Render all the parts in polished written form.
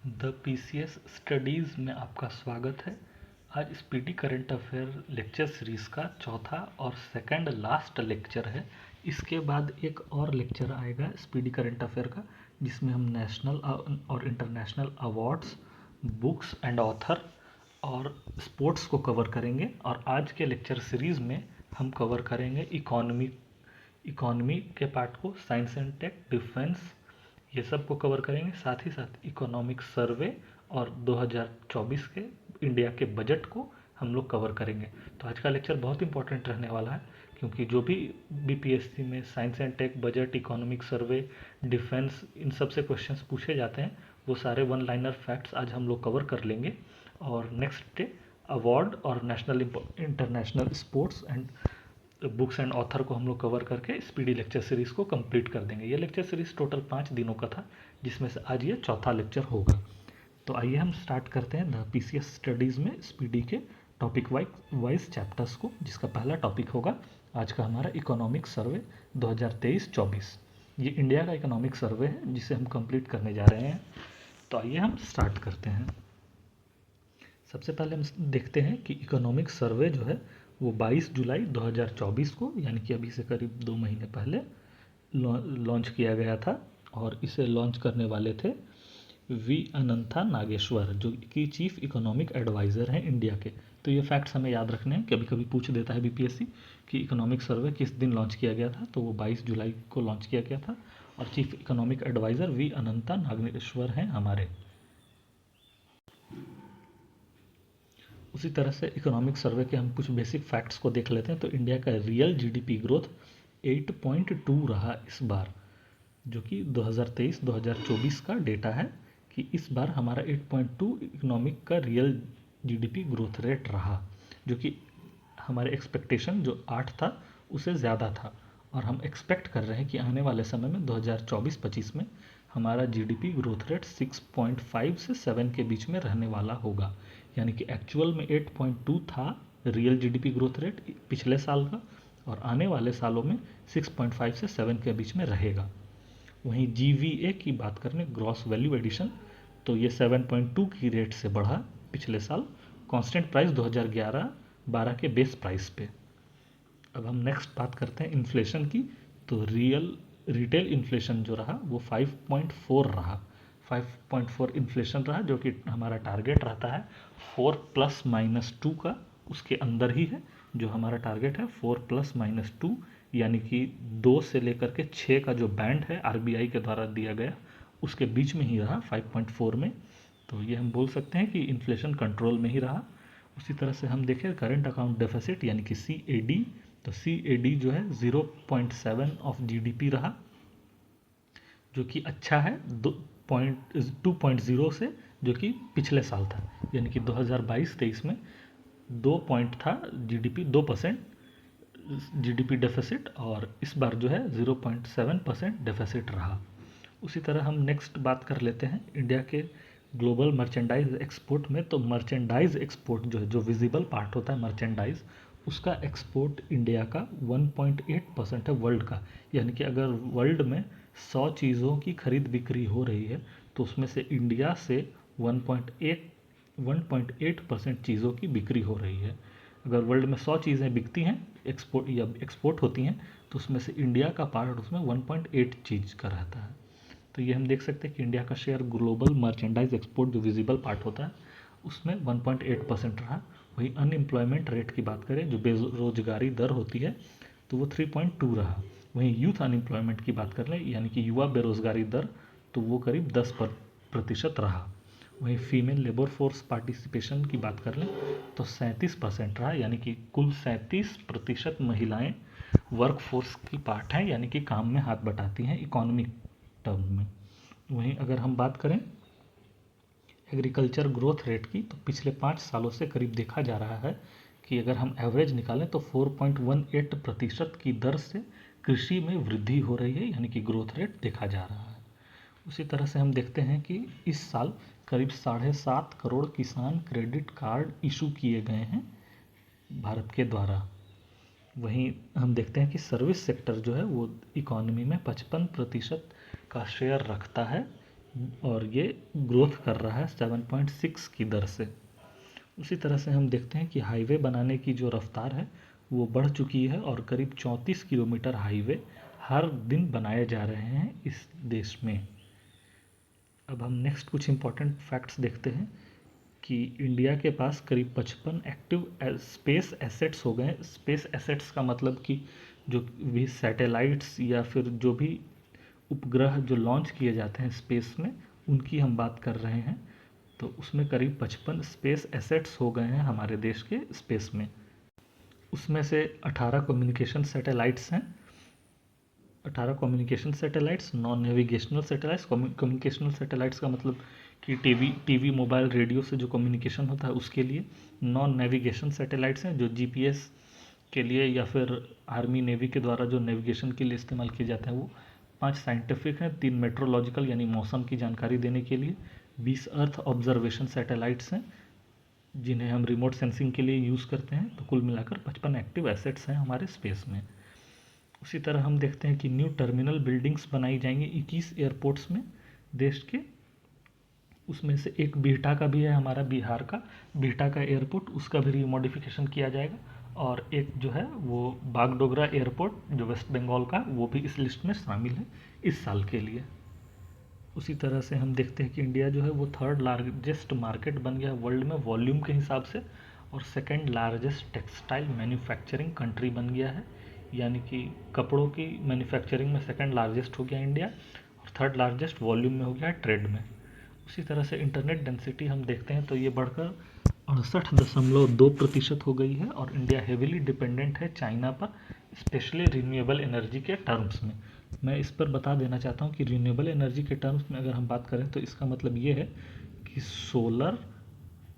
The PCS studies में आपका स्वागत है। आज speedy current affair lecture series का चौथा और सेकंड लास्ट लेक्चर है। इसके बाद एक और लेक्चर आएगा स्पीडी करंट अफेयर का, जिसमें हम नेशनल और international awards, books and author और स्पोर्ट्स को कवर करेंगे। और आज के लेक्चर सीरीज़ में हम कवर करेंगे इकोनॉमी के पार्ट को, साइंस एंड टेक, डिफेंस, ये सब को कवर करेंगे। साथ ही साथ इकोनॉमिक सर्वे और 2024 के इंडिया के बजट को हम लोग कवर करेंगे। तो आज का लेक्चर बहुत इंपॉर्टेंट रहने वाला है, क्योंकि जो भी बीपीएससी में science and tech, budget, economic survey, defence, इन सब से क्वेश्चंस पूछे जाते हैं, वो सारे वन लाइनर फैक्ट्स आज हम लोग कवर कर लेंगे। और नेक्स्ट डे अवार्ड और national international sports and books and author को हम लोग कवर करके स्पीडी लेक्चर सीरीज़ को कंप्लीट कर देंगे। ये लेक्चर सीरीज़ टोटल 5 दिनों का था, जिसमें से आज ये चौथा लेक्चर होगा। तो आइए हम स्टार्ट करते हैं द पीसीएस स्टडीज़ में स्पीडी के टॉपिक वाइज चैप्टर्स को, जिसका पहला टॉपिक होगा आज का हमारा इकोनॉमिक सर्वे 2023-24। ये इंडिया का इकोनॉमिक सर्वे है, जिसे हम कंप्लीट करने जा रहे हैं। तो आइए हम स्टार्ट करते हैं। सबसे पहले हम देखते हैं कि इकोनॉमिक सर्वे जो है वो 22 जुलाई 2024 को, यानी कि अभी से करीब 2 महीने पहले लॉन्च किया गया था। और इसे लॉन्च करने वाले थे वी अनंथा नागेश्वर, जो कि चीफ इकोनॉमिक एडवाइज़र हैं इंडिया के। तो ये फैक्ट्स हमें याद रखने हैं, कभी कभी पूछ देता है बीपीएससी कि इकोनॉमिक सर्वे किस दिन लॉन्च किया गया था। तो वो 22 जुलाई को लॉन्च किया गया था और चीफ इकोनॉमिक एडवाइज़र वी अनंता नागेश्वर हैं हमारे। उसी तरह से इकोनॉमिक सर्वे के हम कुछ बेसिक फैक्ट्स को देख लेते हैं। तो इंडिया का रियल जीडीपी ग्रोथ 8.2 रहा इस बार, जो कि 2023-2024 का डेटा है कि इस बार हमारा 8.2 इकोनॉमिक का रियल जीडीपी ग्रोथ रेट रहा, जो कि हमारे एक्सपेक्टेशन जो 8 था उससे ज़्यादा था। और हम एक्सपेक्ट कर रहे हैं कि आने वाले समय में 2024-25 में हमारा जीडीपी ग्रोथ रेट 6.5 से 7 के बीच में रहने वाला होगा। यानी कि एक्चुअल में 8.2 था रियल जीडीपी ग्रोथ रेट पिछले साल का, और आने वाले सालों में 6.5 से 7 के बीच में रहेगा। वहीं जीवीए की बात करें, ग्रॉस वैल्यू एडिशन, तो ये 7.2 की रेट से बढ़ा पिछले साल, कांस्टेंट प्राइस 2011-12 के बेस प्राइस पे। अब हम नेक्स्ट बात करते हैं इन्फ्लेशन की। तो रिटेल इन्फ्लेशन जो रहा वो 5.4 रहा। 5.4 इन्फ्लेशन रहा, जो कि हमारा टारगेट रहता है 4+-2 का, उसके अंदर ही है। जो हमारा टारगेट है 4+-2, यानी कि 2 से लेकर के 6 का जो बैंड है आरबीआई के द्वारा दिया गया, उसके बीच में ही रहा 5.4 में। तो ये हम बोल सकते हैं कि इन्फ्लेशन कंट्रोल में ही रहा। उसी तरह से हम देखें करंट अकाउंट डेफिसिट, यानी कि CAD, तो CAD जो है 0.7 ऑफ जीडीपी रहा, जो कि अच्छा है 2.0 से, जो कि पिछले साल था। यानी कि 2022-23 में 2 पॉइंट था जीडीपी, 2% जीडीपी डेफिसिट, और इस बार जो है 0.7% डेफिसिट रहा। उसी तरह हम नेक्स्ट बात कर लेते हैं इंडिया के ग्लोबल मर्चेंडाइज एक्सपोर्ट में। तो मर्चेंडाइज एक्सपोर्ट जो है, जो विजिबल पार्ट होता है मर्चेंडाइज, उसका एक्सपोर्ट इंडिया का 1.8% है वर्ल्ड का। यानी कि अगर वर्ल्ड में 100 चीज़ों की खरीद बिक्री हो रही है, तो उसमें से इंडिया से 1.8% चीज़ों की बिक्री हो रही है। अगर वर्ल्ड में 100 चीज़ें बिकती हैं, एक्सपोर्ट होती हैं, तो उसमें से इंडिया का पार्ट उसमें 1.8 चीज़ का रहता है। तो ये हम देख सकते हैं कि इंडिया का शेयर ग्लोबल मर्चेंडाइज एक्सपोर्ट जो विजिबल पार्ट होता है उसमें 1.8% रहा। वही अनएम्प्लॉयमेंट रेट की बात करें, जो बेरोजगारी दर होती है, तो वो 3.2 रहा। वहीं यूथ अनएम्प्लॉयमेंट की बात कर लें, यानी कि युवा बेरोजगारी दर, तो वो करीब 10% रहा। वहीं फीमेल लेबर फोर्स पार्टिसिपेशन की बात कर लें तो 37% रहा, यानी कि कुल 37% महिलाएं वर्क फोर्स की पार्ट हैं, यानी कि काम में हाथ बटाती हैं इकोनॉमिक टर्म में। वहीं अगर हम बात करें एग्रीकल्चर ग्रोथ रेट की, तो पिछले 5 सालों से करीब देखा जा रहा है कि अगर हम एवरेज निकालें तो 4.18% की दर से कृषि में वृद्धि हो रही है, यानी कि ग्रोथ रेट देखा जा रहा है। उसी तरह से हम देखते हैं कि इस साल करीब 7.5 करोड़ किसान क्रेडिट कार्ड इशू किए गए हैं भारत के द्वारा। वहीं हम देखते हैं कि सर्विस सेक्टर जो है वो इकोनॉमी में 55% का शेयर रखता है, और ये ग्रोथ कर रहा है 7.6 की दर से। उसी तरह से हम देखते हैं कि हाईवे बनाने की जो रफ्तार है वो बढ़ चुकी है और करीब 34 किलोमीटर हाईवे हर दिन बनाए जा रहे हैं इस देश में। अब हम नेक्स्ट कुछ इम्पोर्टेंट फैक्ट्स देखते हैं कि इंडिया के पास करीब 55 एक्टिव स्पेस एसेट्स हो गए। स्पेस एसेट्स का मतलब कि जो भी सैटेलाइट्स या फिर जो भी उपग्रह जो लॉन्च किए जाते हैं स्पेस में, उनकी हम बात कर रहे हैं। तो उसमें करीब 55 स्पेस एसेट्स हो गए हैं हमारे देश के स्पेस में। उसमें से 18 कम्युनिकेशन सैटेलाइट्स हैं। 18 communication satellites, non navigational satellites. Communicational satellites का मतलब कि टीवी मोबाइल रेडियो से जो कम्युनिकेशन होता है उसके लिए। नॉन नेविगेशन सैटेलाइट्स हैं जो जीपीएस के लिए या फिर आर्मी नेवी के द्वारा जो नेविगेशन के लिए इस्तेमाल किए जाते हैं वो। 5 साइंटिफिक हैं, 3 मेट्रोलॉजिकल यानी मौसम की जानकारी देने के लिए। 20 अर्थ ऑब्जर्वेशन सैटेलाइट्स हैं जिन्हें हम रिमोट सेंसिंग के लिए यूज़ करते हैं। तो कुल मिलाकर 55 एक्टिव एसेट्स हैं हमारे स्पेस में। उसी तरह हम देखते हैं कि न्यू टर्मिनल बिल्डिंग्स बनाई जाएंगी 21 एयरपोर्ट्स में देश के। उसमें से एक बिहटा का भी है हमारा बिहार का, बिहटा का एयरपोर्ट, उसका भी रिमॉडिफिकेशन किया जाएगा। और एक जो है वो बागडोगरा एयरपोर्ट जो वेस्ट बंगाल का, वो भी इस लिस्ट में शामिल है इस साल के लिए। उसी तरह से हम देखते हैं कि इंडिया जो है वो 3rd लार्जेस्ट मार्केट बन गया वर्ल्ड में वॉल्यूम के हिसाब से, और 2nd largest textile manufacturing country बन गया है। यानी कि कपड़ों की मैन्युफैक्चरिंग में 2nd लार्जेस्ट हो गया इंडिया, और 3rd लार्जेस्ट वॉल्यूम में हो गया ट्रेड में। उसी तरह से इंटरनेट डेंसिटी हम देखते हैं तो ये बढ़कर 68.2% हो गई है, और इंडिया हेविली डिपेंडेंट है चाइना पर, स्पेशली रिन्यूएबल एनर्जी के टर्म्स में। मैं इस पर बता देना चाहता हूँ कि रिन्यूएबल एनर्जी के टर्म्स में अगर हम बात करें तो इसका मतलब ये है कि सोलर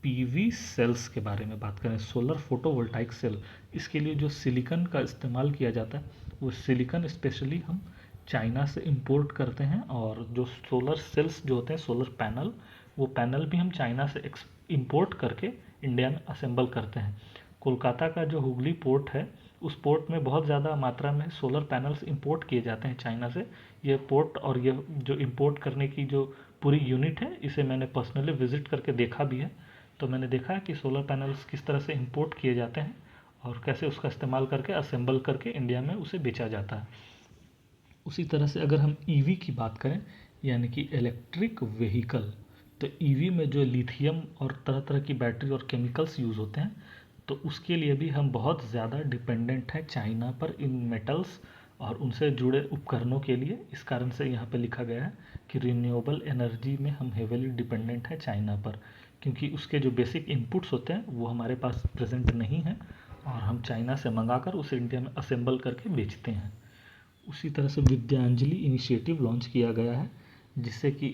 पीवी सेल्स के बारे में बात करें, सोलर फोटोवोल्टाइक सेल। इसके लिए जो सिलिकॉन का इस्तेमाल किया जाता है वो सिलिकॉन स्पेशली हम चाइना से इंपोर्ट करते हैं, और जो सोलर सेल्स जो होते हैं, सोलर पैनल, वो पैनल भी हम चाइना से इंपोर्ट करके इंडिया में असेंबल करते हैं। कोलकाता का जो हुगली पोर्ट है, उस पोर्ट में बहुत ज़्यादा मात्रा में सोलर पैनल्स इंपोर्ट किए जाते हैं चाइना से। ये पोर्ट और ये जो इंपोर्ट करने की जो पूरी यूनिट है, इसे मैंने पर्सनली विजिट करके देखा भी है। तो मैंने देखा है कि सोलर पैनल्स किस तरह से इंपोर्ट किए जाते हैं और कैसे उसका इस्तेमाल करके असेंबल करके इंडिया में उसे बेचा जाता है। उसी तरह से अगर हम ईवी की बात करें, यानी कि इलेक्ट्रिक व्हीकल, तो ईवी में जो लिथियम और तरह तरह की बैटरी और केमिकल्स यूज़ होते हैं, तो उसके लिए भी हम बहुत ज़्यादा डिपेंडेंट हैं चाइना पर इन मेटल्स और उनसे जुड़े उपकरणों के लिए। इस कारण से यहाँ पे लिखा गया है कि रिन्यूएबल एनर्जी में हम हेविली डिपेंडेंट हैं चाइना पर, क्योंकि उसके जो बेसिक इनपुट्स होते हैं वो हमारे पास प्रेजेंट नहीं है, और हम चाइना से मंगाकर उसे इंडिया में असेंबल करके बेचते हैं। उसी तरह से विद्यांजलि इनिशिएटिव लॉन्च किया गया है, जिससे कि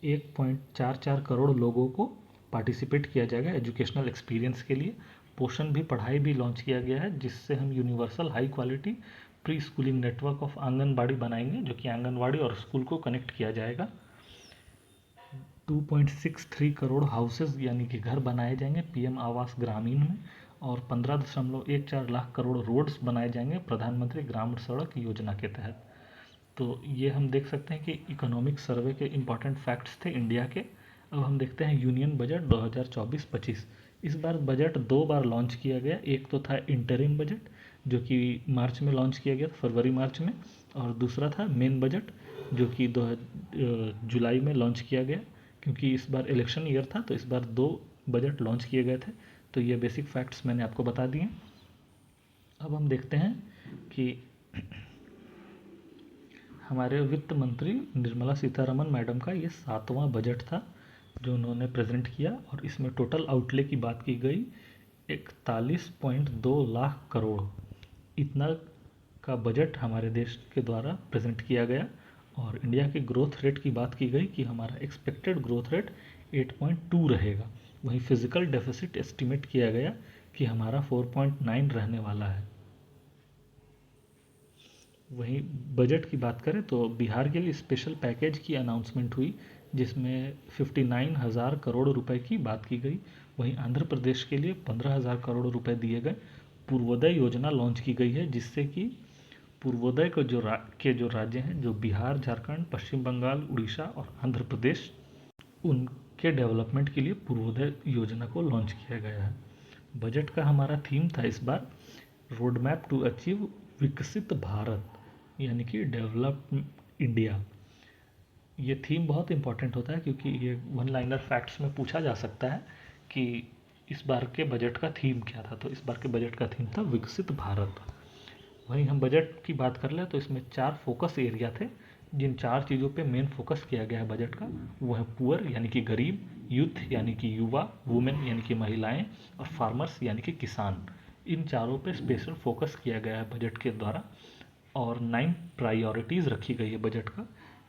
1.44 करोड़ लोगों को पार्टिसिपेट किया जाएगा एजुकेशनल एक्सपीरियंस के लिए। पोषण भी पढ़ाई भी लॉन्च किया गया है, जिससे हम universal high quality pre schooling network of anganwadi बनाएंगे, जो कि आंगनबाड़ी और स्कूल को कनेक्ट किया जाएगा। 2.63 करोड़ हाउसेज यानी कि घर बनाए जाएंगे पीएम आवास ग्रामीण में, और 15.14 लाख करोड़ रोड्स बनाए जाएंगे प्रधानमंत्री ग्राम सड़क योजना के तहत। तो ये हम देख सकते हैं कि इकोनॉमिक सर्वे के इम्पॉर्टेंट फैक्ट्स थे इंडिया के। अब हम देखते हैं यूनियन बजट 2024-25। इस बार बजट 2 बार लॉन्च किया गया। एक तो था इंटरिम बजट जो कि मार्च में लॉन्च किया गया, फरवरी मार्च में, और दूसरा था मेन बजट जो कि जुलाई में लॉन्च किया गया। क्योंकि इस बार इलेक्शन ईयर था तो इस बार 2 बजट लॉन्च किए गए थे। तो ये बेसिक फैक्ट्स मैंने आपको बता दिए। अब हम देखते हैं कि हमारे वित्त मंत्री निर्मला सीतारमन मैडम का ये 7वां बजट था जो उन्होंने प्रेजेंट किया, और इसमें टोटल आउटले की बात की गई 41.2 लाख करोड़। इतना का बजट हमारे देश के द्वारा प्रेजेंट किया गया। और इंडिया के ग्रोथ रेट की बात की गई कि हमारा एक्सपेक्टेड ग्रोथ रेट 8.2 रहेगा। वहीं फिजिकल डेफिसिट एस्टिमेट किया गया कि हमारा 4.9 रहने वाला है। वहीं बजट की बात करें तो बिहार के लिए स्पेशल पैकेज की अनाउंसमेंट हुई, जिसमें 59,000 करोड़ रुपए की बात की गई। वहीं आंध्र प्रदेश के लिए 15,000 करोड़ रुपए दिए गए। पूर्वोदय योजना लॉन्च की गई है, जिससे कि पूर्वोदय को के जो राज्य हैं, जो बिहार, झारखंड, पश्चिम बंगाल, उड़ीसा और आंध्र प्रदेश, उनके डेवलपमेंट के लिए पूर्वोदय योजना को लॉन्च किया गया है। बजट का हमारा थीम था इस बार रोड मैप टू अचीव विकसित भारत, यानी कि डेवलप इंडिया। ये थीम बहुत इंपॉर्टेंट होता है क्योंकि ये वन लाइनर फैक्ट्स में पूछा जा सकता है कि इस बार के बजट का थीम क्या था। तो इस बार के बजट का थीम था विकसित भारत। वहीं हम बजट की बात कर लें तो इसमें 4 फोकस एरिया थे। जिन 4 चीज़ों पे मेन फोकस किया गया है बजट का, वो है पुअर यानी कि गरीब, यूथ यानी कि युवा, वुमेन यानी कि महिलाएं, और फार्मर्स यानी कि किसान। इन चारों पे स्पेशल फोकस किया गया है बजट के द्वारा। और 9 प्रायोरिटीज़ रखी गई है बजट का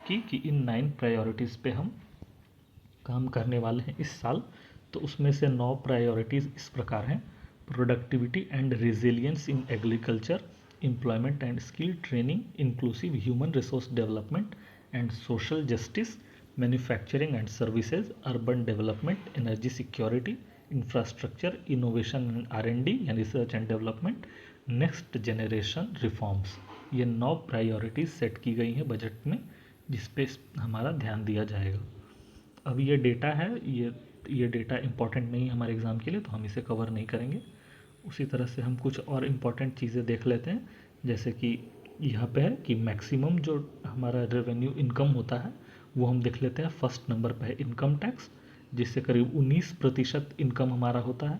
कि इन 9 प्रायोरिटीज़ पे हम काम करने वाले हैं इस साल। तो उसमें से 9 प्रायोरिटीज़ इस प्रकार हैं: productivity and resilience in agriculture, employment and skill training, inclusive human resource development and social justice, manufacturing and services, urban development, energy security, infrastructure, innovation and R&D यानी research and development, next generation reforms. ये 9 priorities set की गई हैं budget में, जिस पे हमारा ध्यान दिया जाएगा। अब ये डेटा है, ये डेटा इम्पॉर्टेंट नहीं है हमारे एग्ज़ाम के लिए, तो हम इसे कवर नहीं करेंगे। उसी तरह से हम कुछ और इम्पॉर्टेंट चीज़ें देख लेते हैं, जैसे कि यहाँ पे है कि मैक्सिमम जो हमारा रेवेन्यू इनकम होता है वो हम देख लेते हैं। फर्स्ट नंबर पे है इनकम टैक्स, जिससे करीब 19% इनकम हमारा होता है।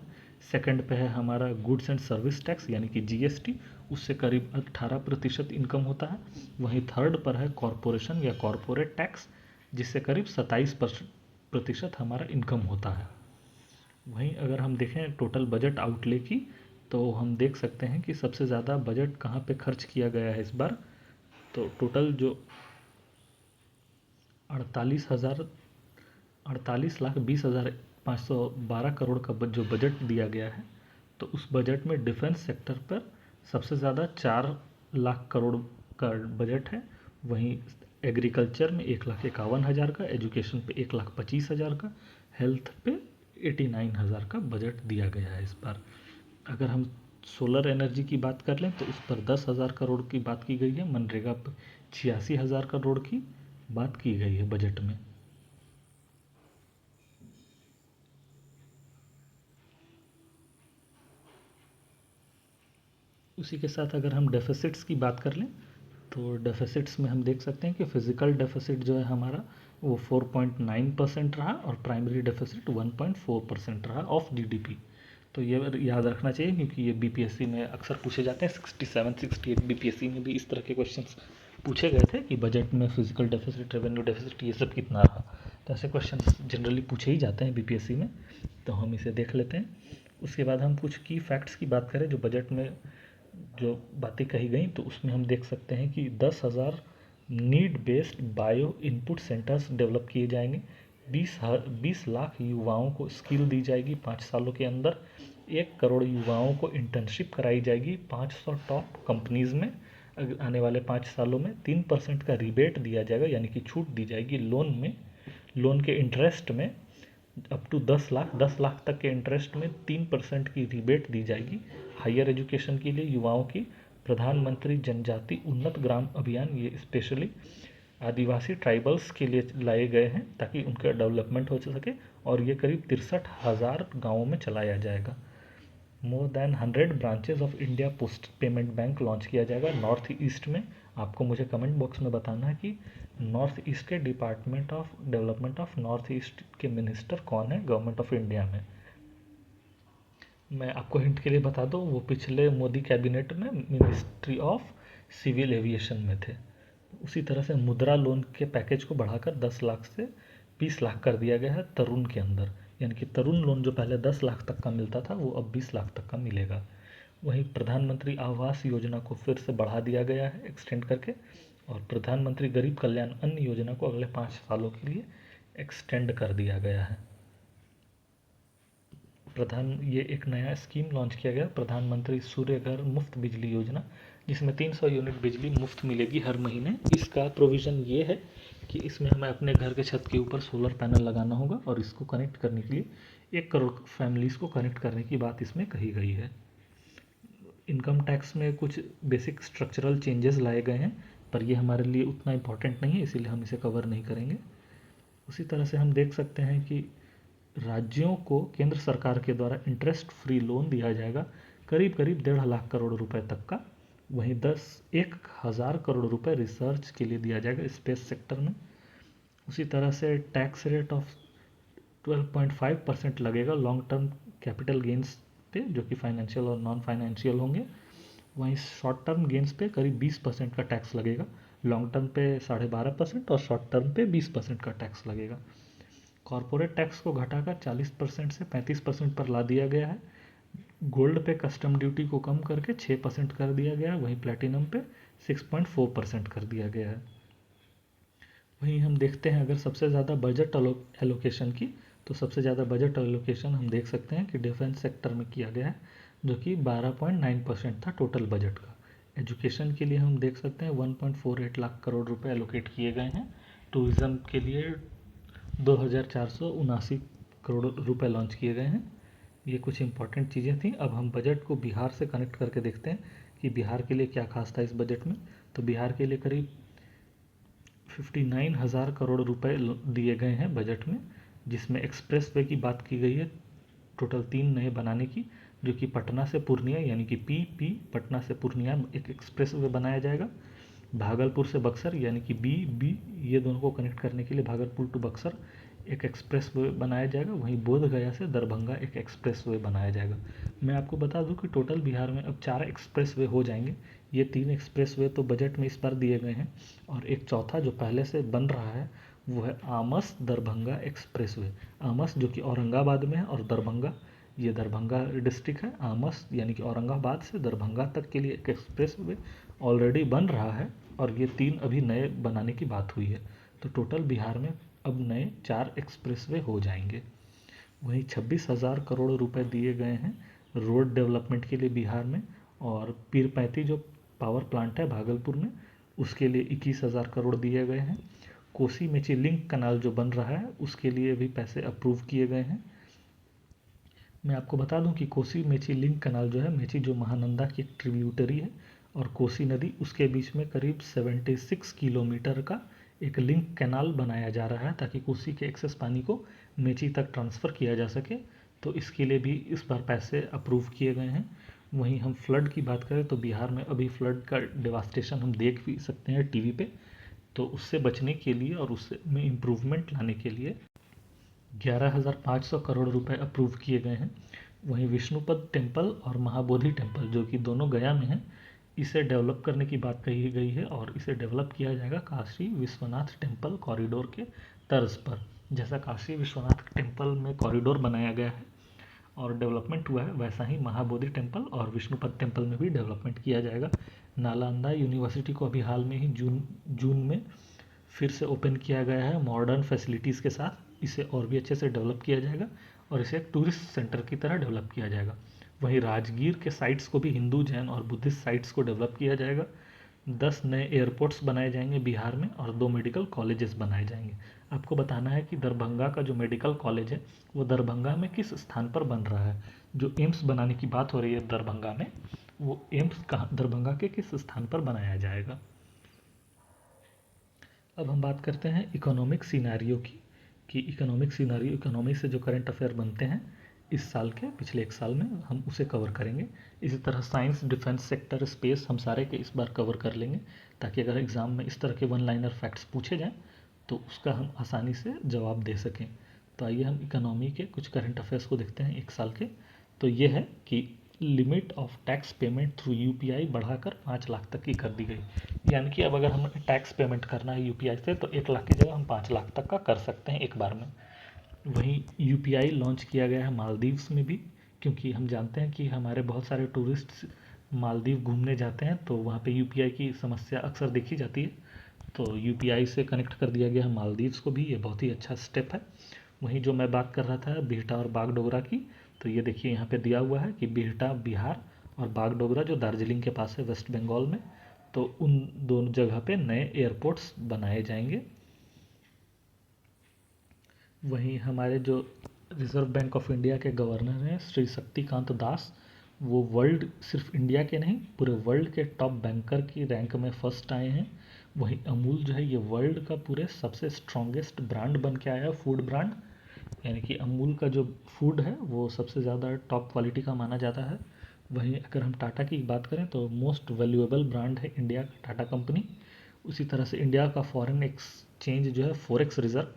सेकंड पे है हमारा गुड्स एंड सर्विस टैक्स यानी कि GST, उससे करीब 18% इनकम होता है। वहीं थर्ड पर है कॉरपोरेशन या कॉरपोरेट टैक्स, जिससे करीब 27% हमारा इनकम होता है। वहीं अगर हम देखें टोटल बजट आउटले की, तो हम देख सकते हैं कि सबसे ज़्यादा बजट कहाँ पे खर्च किया गया है इस बार। तो टोटल जो 48,20,512 करोड़ का जो बजट दिया गया है, तो उस बजट में डिफेंस सेक्टर पर सबसे ज़्यादा 4 लाख करोड़ का बजट है। वहीं एग्रीकल्चर में 1,51,000 का, एजुकेशन पे 1,25,000 का, हेल्थ पे 89,000 का बजट दिया गया है इस बार। अगर हम सोलर एनर्जी की बात कर लें तो उस पर 10,000 करोड़ की बात की गई है। मनरेगा पर 86,000 करोड़ की बात की गई है बजट में। उसी के साथ अगर हम डेफिसिट्स की बात कर लें तो डेफिसिट्स में हम देख सकते हैं कि फिजिकल डेफिसिट जो है हमारा वो 4.9% रहा, और प्राइमरी डेफिसिट 1.4% रहा ऑफ GDP। तो ये याद रखना चाहिए क्योंकि ये BPSC में अक्सर पूछे जाते हैं। 67 68 BPSC में भी इस तरह के क्वेश्चंस पूछे गए थे कि बजट में फिजिकल डेफिसिट, रेवेन्यू डेफिसिट, ये सब कितना रहा। तो ऐसे क्वेश्चंस जनरली पूछे ही जाते हैं BPSC में, तो हम इसे देख लेते हैं। उसके बाद हम कुछ की फैक्ट्स की बात करें जो बजट में जो बातें कही गई, तो उसमें हम देख सकते हैं कि 10,000 need based bio input centres develop किए जाएंगे। 20 लाख युवाओं को स्किल दी जाएगी 5 सालों के अंदर। 1 करोड़ युवाओं को इंटर्नशिप कराई जाएगी 500 टॉप कंपनीज़ में। आने वाले 5 सालों में 3% का रिबेट दिया जाएगा, यानी कि छूट दी जाएगी लोन में, लोन के इंटरेस्ट में। अप टू 10 लाख तक के इंटरेस्ट में 3% की रिबेट दी जाएगी। हायर एजुकेशन के लिए युवाओं की प्रधानमंत्री जनजाति उन्नत ग्राम अभियान, ये स्पेशली आदिवासी ट्राइबल्स के लिए लाए गए हैं ताकि उनका डेवलपमेंट हो सके, और ये करीब 63,000 गाँवों में चलाया जाएगा। More than 100 branches of India post payment bank launch किया जाएगा नॉर्थ ईस्ट में। आपको मुझे कमेंट बॉक्स में बताना है कि नॉर्थ ईस्ट के department of development of north east के मिनिस्टर कौन है गवर्नमेंट ऑफ इंडिया में। मैं आपको हिंट के लिए बता दूं, वो पिछले मोदी कैबिनेट में मिनिस्ट्री ऑफ सिविल एविएशन में थे। उसी तरह से मुद्रा लोन के पैकेज को बढ़ाकर 10 लाख से 20 लाख कर दिया गया है तरुण के अंदर, यानी कि तरुण लोन जो पहले 10 लाख तक का मिलता था वो अब 20 लाख तक का मिलेगा। वहीं प्रधानमंत्री आवास योजना को फिर से बढ़ा दिया गया है एक्सटेंड करके, और प्रधानमंत्री गरीब कल्याण अन्न योजना को अगले 5 सालों के लिए एक्सटेंड कर दिया गया है। ये एक नया स्कीम लॉन्च किया गया, प्रधानमंत्री सूर्य घर मुफ्त बिजली योजना, जिसमें 300 यूनिट बिजली मुफ्त मिलेगी हर महीने। इसका प्रोविज़न ये है कि इसमें हमें अपने घर के छत के ऊपर सोलर पैनल लगाना होगा, और इसको कनेक्ट करने के लिए 1 करोड़ फैमिलीज़ को कनेक्ट करने की बात इसमें कही गई है। इनकम टैक्स में कुछ बेसिक स्ट्रक्चरल चेंजेस लाए गए हैं, पर ये हमारे लिए उतना इम्पोर्टेंट नहीं है, इसीलिए हम इसे कवर नहीं करेंगे। उसी तरह से हम देख सकते हैं कि राज्यों को केंद्र सरकार के द्वारा इंटरेस्ट फ्री लोन दिया जाएगा करीब करीब 1.5 लाख करोड़ रुपए तक का। वहीं 1,000 करोड़ रुपए रिसर्च के लिए दिया जाएगा स्पेस सेक्टर में। उसी तरह से टैक्स रेट ऑफ 12.5% लगेगा लॉन्ग टर्म कैपिटल गेंस पे, जो कि फाइनेंशियल और नॉन फाइनेंशियल होंगे। वहीं शॉर्ट टर्म गेंस पे करीब 20% का टैक्स लगेगा, लॉन्ग टर्म पे 12.5% और शॉर्ट टर्म पे 20% का टैक्स लगेगा। कॉरपोरेट टैक्स को घटाकर 40% से 35% पर ला दिया गया है। गोल्ड पे कस्टम ड्यूटी को कम करके 6% कर दिया गया है, वहीं प्लेटिनम पे 6.4% कर दिया गया है। वहीं हम देखते हैं अगर सबसे ज़्यादा बजट एलोकेशन की, तो सबसे ज़्यादा बजट एलोकेशन हम देख सकते हैं कि डिफेंस सेक्टर में किया गया है, जो कि 12.9% था टोटल बजट का। एजुकेशन के लिए हम देख सकते हैं 1.48 लाख करोड़ रुपए एलोकेट किए गए हैं। टूरिज़्म के लिए 2,479 करोड़ रुपए लॉन्च किए गए हैं। ये कुछ इंपॉर्टेंट चीज़ें थी। अब हम बजट को बिहार से कनेक्ट करके देखते हैं कि बिहार के लिए क्या खास था इस बजट में। तो बिहार के लिए करीब 59,000 करोड़ रुपए दिए गए हैं बजट में, जिसमें एक्सप्रेस वे की बात की गई है टोटल 3 नए बनाने की, जो कि पटना से पूर्णिया यानी कि पी पटना से पूर्णिया एक एक्सप्रेस वे बनाया जाएगा। भागलपुर से बक्सर यानी कि बी ये दोनों को कनेक्ट करने के लिए भागलपुर टू बक्सर एक एक्सप्रेस वे बनाया जाएगा। वहीं बोध गया से दरभंगा एक एक्सप्रेस वे बनाया जाएगा। मैं आपको बता दूं कि टोटल बिहार में अब 4 एक्सप्रेस वे हो जाएंगे। ये 3 एक्सप्रेस वे तो बजट में इस बार दिए गए हैं, और एक चौथा जो पहले से बन रहा है वो है आमस दरभंगा एक्सप्रेस वे। आमस जो कि औरंगाबाद में है, और दरभंगा ये दरभंगा डिस्ट्रिक्ट है। आमस यानी कि औरंगाबाद से दरभंगा तक के लिए एक एक्सप्रेस वे ऑलरेडी बन रहा है, और ये 3 अभी नए बनाने की बात हुई है। तो टोटल बिहार में अब नए 4 एक्सप्रेसवे हो जाएंगे। वहीं 26,000 करोड़ रुपए दिए गए हैं रोड डेवलपमेंट के लिए बिहार में, और पीरपैंती जो पावर प्लांट है भागलपुर में उसके लिए 21,000 करोड़ दिए गए हैं। कोसी मेची लिंक कनाल जो बन रहा है उसके लिए भी पैसे अप्रूव किए गए हैं। मैं आपको बता दूं कि कोसी मेची लिंक कनाल जो है, मेची जो महानंदा की ट्रिब्यूटरी है और कोसी नदी, उसके बीच में करीब 76 किलोमीटर का एक लिंक कैनाल बनाया जा रहा है, ताकि कोसी के एक्सेस पानी को मेची तक ट्रांसफ़र किया जा सके। तो इसके लिए भी इस बार पैसे अप्रूव किए गए हैं। वहीं हम फ्लड की बात करें तो बिहार में अभी फ्लड का डिवास्टेशन हम देख भी सकते हैं टीवी पे। तो उससे बचने के लिए और उससे में इम्प्रूवमेंट लाने के लिए 11,500 करोड़ रुपए अप्रूव किए गए हैं। वहीं विष्णुपद टेम्पल और महाबोधि टेम्पल जो कि दोनों गया में हैं, इसे डेवलप करने की बात कही गई है, और इसे डेवलप किया जाएगा काशी विश्वनाथ टेम्पल कॉरिडोर के तर्ज पर। जैसा काशी विश्वनाथ टेम्पल में कॉरिडोर बनाया गया है और डेवलपमेंट हुआ है, वैसा ही महाबोधि टेम्पल और विष्णुपद टेम्पल में भी डेवलपमेंट किया जाएगा। नालंदा यूनिवर्सिटी को अभी हाल में ही जून में फिर से ओपन किया गया है मॉडर्न फैसिलिटीज़ के साथ। इसे और भी अच्छे से डेवलप किया जाएगा और इसे एक टूरिस्ट सेंटर की तरह डेवलप किया जाएगा। वहीं राजगीर के साइट्स को भी हिंदू, जैन और बुद्धिस्ट साइट्स को डेवलप किया जाएगा। 10 नए एयरपोर्ट्स बनाए जाएंगे बिहार में और 2 मेडिकल कॉलेजेस बनाए जाएंगे। आपको बताना है कि दरभंगा का जो मेडिकल कॉलेज है वो दरभंगा में किस स्थान पर बन रहा है। जो एम्स बनाने की बात हो रही है दरभंगा में, वो एम्स कहाँ, दरभंगा के किस स्थान पर बनाया जाएगा। अब हम बात करते हैं इकोनॉमिक सिनारियो की, कि इकोनॉमिक सिनारियो, इकोनॉमी से जो करंट अफेयर बनते हैं इस साल के, पिछले एक साल में, हम उसे कवर करेंगे। इसी तरह साइंस, डिफेंस सेक्टर, स्पेस, हम सारे के इस बार कवर कर लेंगे, ताकि अगर एग्ज़ाम में इस तरह के वन लाइनर फैक्ट्स पूछे जाएँ तो उसका हम आसानी से जवाब दे सकें। तो आइए हम इकोनॉमी के कुछ करंट अफेयर्स को देखते हैं एक साल के। तो ये है कि limit of tax payment through UPI बढ़ाकर 5 लाख तक की कर दी गई। यानी कि अब अगर हमें टैक्स पेमेंट करना है यूपीआई से तो 1 लाख की जगह हम 5 लाख तक का कर सकते हैं एक बार में। वहीं यूपीआई लॉन्च किया गया है मालदीव्स में भी, क्योंकि हम जानते हैं कि हमारे बहुत सारे टूरिस्ट मालदीव घूमने जाते हैं, तो वहाँ पे यूपीआई की समस्या अक्सर देखी जाती है। तो यूपीआई से कनेक्ट कर दिया गया है मालदीव्स को भी, ये बहुत ही अच्छा स्टेप है। वहीं जो मैं बात कर रहा था बिहटा और बागडोगरा की, तो ये देखिए यहाँ पे दिया हुआ है कि बिहटा बिहार और बागडोगरा जो दार्जिलिंग के पास है वेस्ट बंगाल में, तो उन दोनों जगह पे नए एयरपोर्ट्स बनाए जाएंगे। वहीं हमारे जो रिजर्व बैंक ऑफ इंडिया के गवर्नर हैं श्री शक्तिकांत दास, वो वर्ल्ड सिर्फ इंडिया के नहीं पूरे वर्ल्ड के टॉप बैंकर की रैंक में फर्स्ट आए हैं। वहीं अमूल जो है ये वर्ल्ड का पूरे सबसे स्ट्रॉन्गेस्ट ब्रांड बन के आया है, फूड ब्रांड। यानी कि अमूल का जो फूड है वो सबसे ज़्यादा टॉप क्वालिटी का माना जाता है। वहीं अगर हम टाटा की बात करें तो मोस्ट वैल्यूएबल ब्रांड है इंडिया का टाटा कंपनी। उसी तरह से इंडिया का फॉरेन एक्सचेंज जो है फॉरेक्स रिजर्व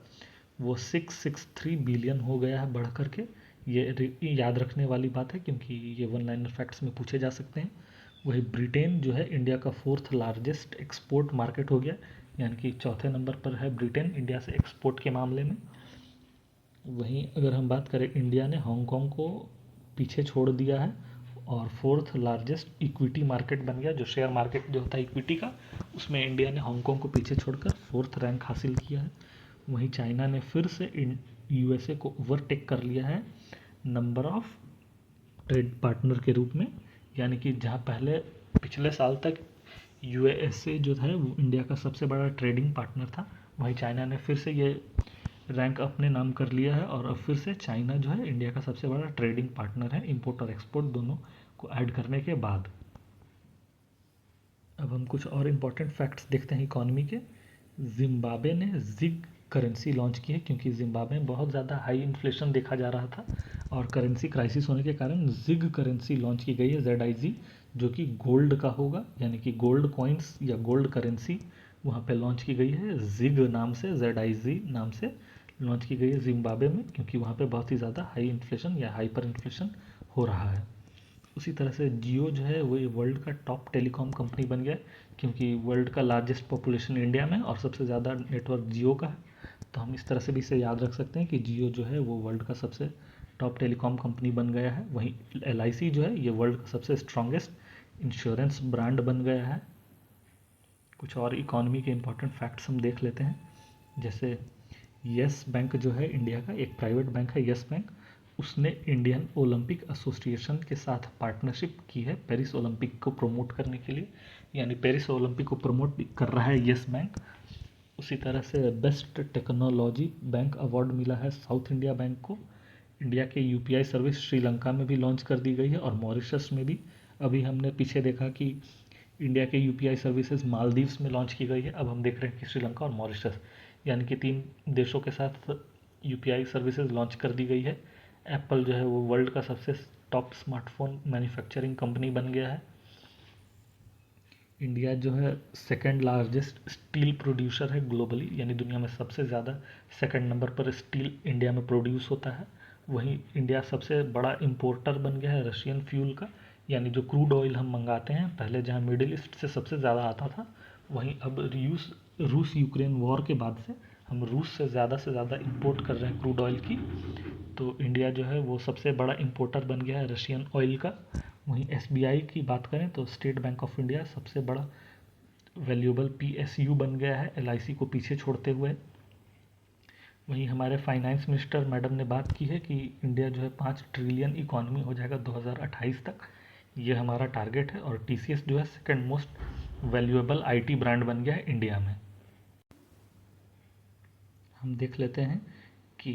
वो 663 बिलियन हो गया है बढ़ करके। ये याद रखने वाली बात है क्योंकि ये वन लाइनर फैक्ट्स में पूछे जा सकते हैं। वही ब्रिटेन जो है इंडिया का फोर्थ लार्जेस्ट एक्सपोर्ट मार्केट हो गया, यानी कि चौथे नंबर पर है ब्रिटेन इंडिया से एक्सपोर्ट के मामले में। वहीं अगर हम बात करें इंडिया ने हांगकांग को पीछे छोड़ दिया है और फोर्थ लार्जेस्ट इक्विटी मार्केट बन गया। जो शेयर मार्केट जो होता है इक्विटी का, उसमें इंडिया ने हांगकांग को पीछे छोड़कर फोर्थ रैंक हासिल किया है। वहीं चाइना ने फिर से यूएसए को ओवरटेक कर लिया है नंबर ऑफ ट्रेड पार्टनर के रूप में। यानी कि जहाँ पहले पिछले साल तक यूएसए जो था वो इंडिया का सबसे बड़ा ट्रेडिंग पार्टनर था, वहीं चाइना ने फिर से ये रैंक अपने नाम कर लिया है और अब फिर से चाइना जो है इंडिया का सबसे बड़ा ट्रेडिंग पार्टनर है, इंपोर्ट और एक्सपोर्ट दोनों को ऐड करने के बाद। अब हम कुछ और इम्पोर्टेंट फैक्ट्स देखते हैं इकोनॉमी के। जिम्बाब्वे ने जिग करेंसी लॉन्च की है क्योंकि जिम्बाब्वे में बहुत ज़्यादा हाई इन्फ्लेशन देखा जा रहा था और करेंसी क्राइसिस होने के कारण जिग करेंसी लॉन्च की गई है, ZIG, जो कि गोल्ड का होगा। यानी कि गोल्ड कॉइन्स या गोल्ड करेंसी वहाँ पे लॉन्च की गई है जिग नाम से, ZIG नाम से लॉन्च की गई है जिम्बाब्वे में, क्योंकि वहाँ पे बहुत ही ज़्यादा हाई इन्फ्लेशन या हाइपर इन्फ्लेशन हो रहा है। उसी तरह से जियो जो है वो वर्ल्ड का टॉप टेलीकॉम कंपनी बन गया है क्योंकि वर्ल्ड का लार्जेस्ट पॉपुलेशन इंडिया में और सबसे ज़्यादा नेटवर्क जियो का है। तो हम इस तरह से भी इसे याद रख सकते हैं कि जियो जो है वो वर्ल्ड का सबसे टॉप टेलीकॉम कंपनी बन गया है। वहीं LIC जो है ये वर्ल्ड का सबसे स्ट्रॉन्गेस्ट इंश्योरेंस ब्रांड बन गया है। कुछ और इकोनॉमी के इंपॉर्टेंट फैक्ट्स हम देख लेते हैं। जैसे यस बैंक जो है इंडिया का एक प्राइवेट बैंक है, यस बैंक, उसने इंडियन ओलंपिक एसोसिएशन के साथ पार्टनरशिप की है पेरिस ओलंपिक को प्रमोट करने के लिए। यानी पेरिस ओलंपिक को प्रमोट कर रहा है यस बैंक। उसी तरह से बेस्ट टेक्नोलॉजी बैंक अवार्ड मिला है साउथ इंडिया बैंक को। इंडिया के UPI सर्विस श्रीलंका में भी लॉन्च कर दी गई है और मॉरिशस में भी। अभी हमने पीछे देखा कि इंडिया के UPI सर्विसेज मालदीव्स में लॉन्च की गई है, अब हम देख रहे हैं कि श्रीलंका और मॉरिशस, यानी कि 3 देशों के साथ UPI सर्विसेज लॉन्च कर दी गई है। एप्पल जो है वो वर्ल्ड का सबसे टॉप स्मार्टफोन मैन्युफैक्चरिंग कंपनी बन गया है। इंडिया जो है सेकंड लार्जेस्ट स्टील प्रोड्यूसर है ग्लोबली, यानी दुनिया में सबसे ज़्यादा सेकंड नंबर पर स्टील इंडिया में प्रोड्यूस होता है। वहीं इंडिया सबसे बड़ा इंपोर्टर बन गया है रशियन फ्यूल का, यानी जो क्रूड ऑयल हम मंगाते हैं, पहले जहाँ मिडिल ईस्ट से सबसे ज़्यादा आता था, वहीं अब रूस यूक्रेन वॉर के बाद से हम रूस से ज़्यादा इंपोर्ट कर रहे हैं क्रूड ऑयल की। तो इंडिया जो है वो सबसे बड़ा इंपोर्टर बन गया है रशियन ऑयल का। वहीं SBI की बात करें तो स्टेट बैंक ऑफ इंडिया सबसे बड़ा वैल्यूएबल PSU बन गया है LIC को पीछे छोड़ते हुए। वहीं हमारे फाइनेंस मिनिस्टर मैडम ने बात की है कि इंडिया जो है 5 ट्रिलियन इकॉनमी हो जाएगा 2028 तक, ये हमारा टारगेट है। और TCS जो है second most valuable IT brand बन गया है इंडिया में। हम देख लेते हैं कि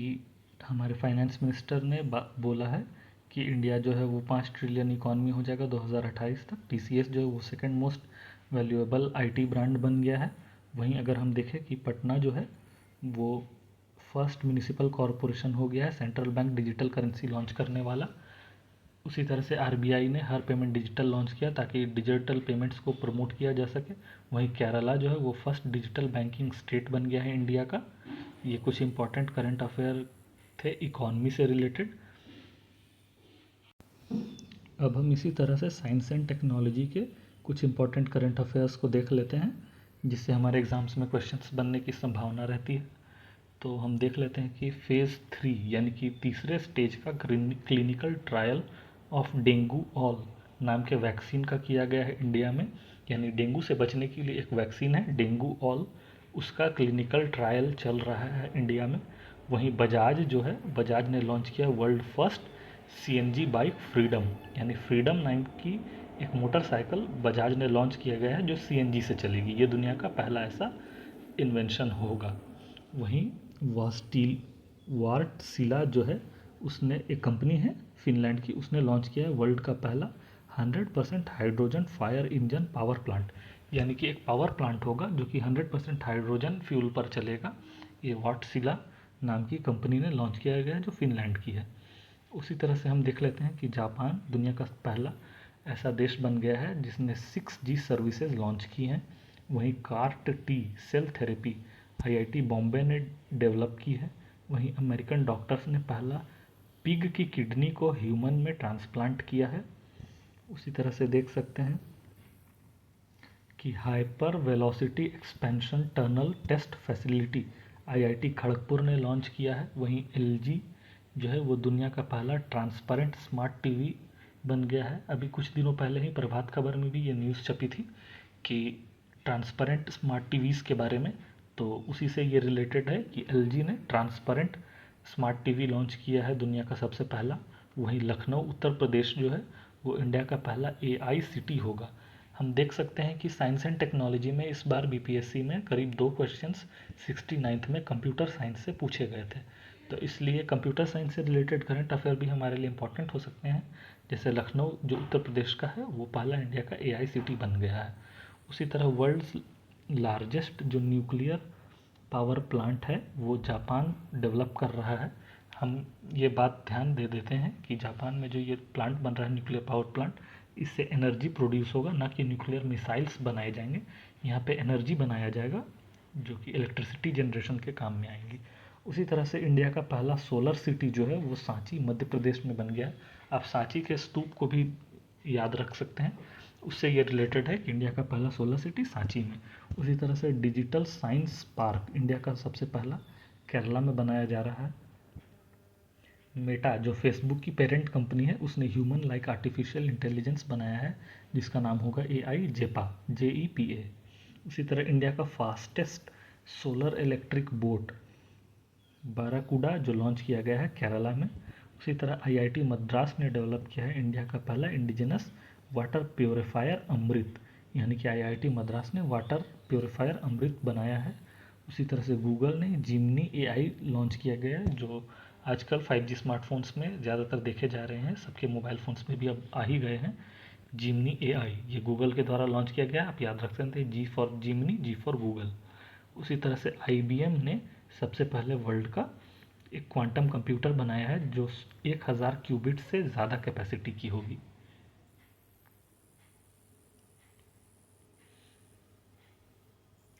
हमारे फाइनेंस मिनिस्टर ने बोला है कि इंडिया जो है वो 5 ट्रिलियन इकॉनमी हो जाएगा 2028 तक। TCS जो है वो second most valuable IT brand बन गया है। वहीं अगर हम देखें कि पटना जो है वो फर्स्ट म्यूनिसिपल कॉरपोरेशन हो गया है central bank digital currency launch करने वाला। उसी तरह से RBI ने हर पेमेंट डिजिटल लॉन्च किया ताकि डिजिटल पेमेंट्स को प्रमोट किया जा सके। वहीं केरला जो है वो फर्स्ट डिजिटल बैंकिंग स्टेट बन गया है इंडिया का। ये कुछ इंपॉर्टेंट करंट अफेयर थे इकॉनमी से रिलेटेड। अब हम इसी तरह से साइंस एंड टेक्नोलॉजी के कुछ इंपॉर्टेंट करंट अफेयर्स को देख लेते हैं जिससे हमारे एग्जाम्स में क्वेश्चंस बनने की संभावना रहती है। तो हम देख लेते हैं कि फेज़ 3 यानी कि तीसरे स्टेज का clinical trial of dengue all नाम के वैक्सीन का किया गया है इंडिया में। यानी डेंगू से बचने के लिए एक वैक्सीन है डेंगू ऑल, उसका क्लिनिकल ट्रायल चल रहा है इंडिया में। वहीं बजाज जो है, बजाज ने लॉन्च किया world first CNG bike freedom, यानी फ्रीडम नाम की एक मोटरसाइकिल बजाज ने लॉन्च किया गया है जो CNG से चलेगी। ये दुनिया का पहला ऐसा इन्वेंशन होगा। वहीं वार्टसिला जो है उसने एक कंपनी है फिनलैंड की, उसने लॉन्च किया है वर्ल्ड का पहला 100% hydrogen fire engine power plant. यानी कि एक पावर प्लांट होगा जो कि 100% हाइड्रोजन फ्यूल पर चलेगा। ये वॉटसिला नाम की कंपनी ने लॉन्च किया गया है जो फिनलैंड की है। उसी तरह से हम देख लेते हैं कि जापान दुनिया का पहला ऐसा देश बन गया है जिसने 6G सर्विसेज लॉन्च की हैं। वहीं CAR-T cell therapy IIT Bombay ने डेवलप की है। वहीं अमेरिकन डॉक्टर्स ने पहला पिग की किडनी को ह्यूमन में ट्रांसप्लांट किया है। उसी तरह से देख सकते हैं कि hyper velocity expansion tunnel test facility IIT Kharagpur ने लॉन्च किया है। वहीं एलजी जो है वो दुनिया का पहला ट्रांसपेरेंट स्मार्ट टीवी बन गया है। अभी कुछ दिनों पहले ही प्रभात खबर में भी ये न्यूज़ छपी थी कि ट्रांसपेरेंट स्मार्ट टीवीज़ के बारे में, तो उसी से ये रिलेटेड है कि एलजी ने ट्रांसपेरेंट स्मार्ट टीवी लॉन्च किया है दुनिया का सबसे पहला। वहीं लखनऊ उत्तर प्रदेश जो है वो इंडिया का पहला एआई सिटी होगा। हम देख सकते हैं कि साइंस एंड टेक्नोलॉजी में इस बार बीपीएससी में करीब 2 क्वेश्चंस 69th में कंप्यूटर साइंस से पूछे गए थे, तो इसलिए कंप्यूटर साइंस से रिलेटेड करंट अफेयर भी हमारे लिए इंपॉर्टेंट हो सकते हैं। जैसे लखनऊ जो उत्तर प्रदेश का है वो पहला इंडिया का एआई सिटी बन गया है। उसी तरह वर्ल्ड्स लार्जेस्ट जो न्यूक्लियर पावर प्लांट है वो जापान डेवलप कर रहा है। हम ये बात ध्यान दे देते हैं कि जापान में जो ये प्लांट बन रहा है न्यूक्लियर पावर प्लांट, इससे एनर्जी प्रोड्यूस होगा, ना कि न्यूक्लियर मिसाइल्स बनाए जाएंगे। यहाँ पे एनर्जी बनाया जाएगा जो कि इलेक्ट्रिसिटी जनरेशन के काम में आएंगी। उसी तरह से इंडिया का पहला सोलर सिटी जो है वो सांची मध्य प्रदेश में बन गया है। आप सांची के स्तूप को भी याद रख सकते हैं, उससे ये रिलेटेड है कि इंडिया का पहला सोलर सिटी सांची में। उसी तरह से डिजिटल साइंस पार्क इंडिया का सबसे पहला केरला में बनाया जा रहा है। मेटा जो फेसबुक की पेरेंट कंपनी है उसने ह्यूमन लाइक आर्टिफिशियल इंटेलिजेंस बनाया है जिसका नाम होगा एआई जेपा JEPA। उसी तरह इंडिया का फास्टेस्ट सोलर इलेक्ट्रिक बोट बाराकूडा जो लॉन्च किया गया है केरला में। उसी तरह आईआईटी मद्रास ने डेवलप किया है इंडिया का पहला इंडिजिनस वाटर प्योरीफायर अमृत, यानी कि आईआईटी मद्रास ने वाटर प्योरीफायर अमृत बनाया है। उसी तरह से गूगल ने जिमनी एआई लॉन्च किया गया है जो आजकल 5G स्मार्टफोन्स में ज़्यादातर देखे जा रहे हैं, सबके मोबाइल फ़ोन्स में भी अब आ ही गए हैं। जिमनी एआई ये गूगल के द्वारा लॉन्च किया गया, आप याद रख सकते हैं, G for Gemini, G for Google. उसी तरह से आईबीएम ने सबसे पहले वर्ल्ड का एक क्वांटम कंप्यूटर बनाया है जो 1000 क्यूबिट से ज़्यादा कैपेसिटी की होगी।